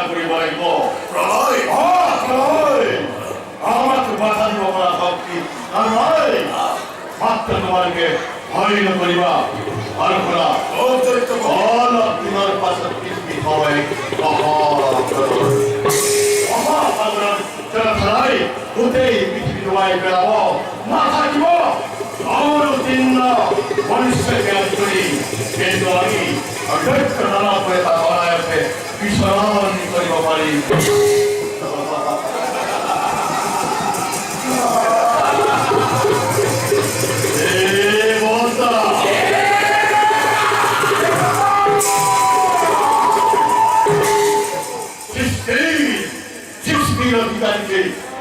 কৰিব লাগিব আমাক বাধা দিব পৰা শক্তি আৰু নাই মাত্ৰ তোমালোকে ভয় নকৰিবা আৰু শুনা অলপ দিনৰ পাছত পৃথিৱী হয় মহাসাগৰৰ গোটেই পৃথিৱী ডুবাই পেলাব নাথাকিব আৰু তিন্ন মনুষ্যকে কৰি কিন্তু আমি অধ্যক্ষ নানাকৈ এটা অনায়সে বিচৰণ কৰিব পাৰিম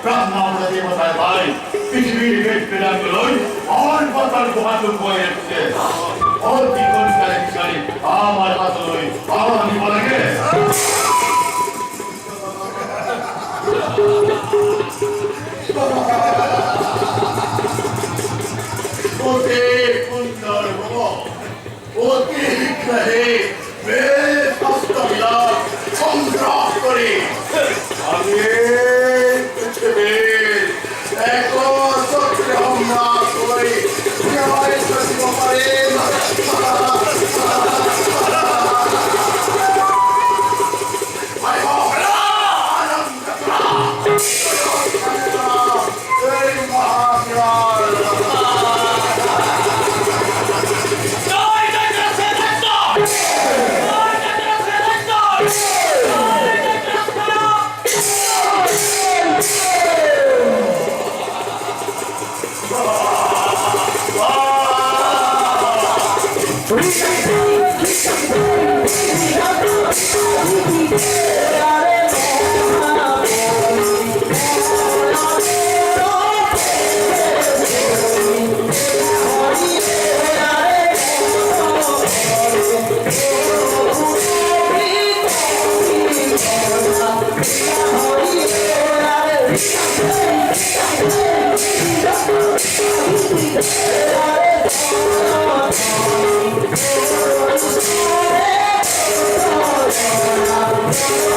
ব্রহ্মাণ্ড দেবতায় ভাই পৃথিবীর পেট পেলাগুলোই অল্প তার গোহাতুর বয়ে এসছে অতি কলিকালে বিচারি আমার হাত লই আমার নিবলাকে অতি সুন্দর অতি বিগ্রহে বেশ হস্তবিলাস সংগ্রহ করে আমি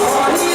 Oh,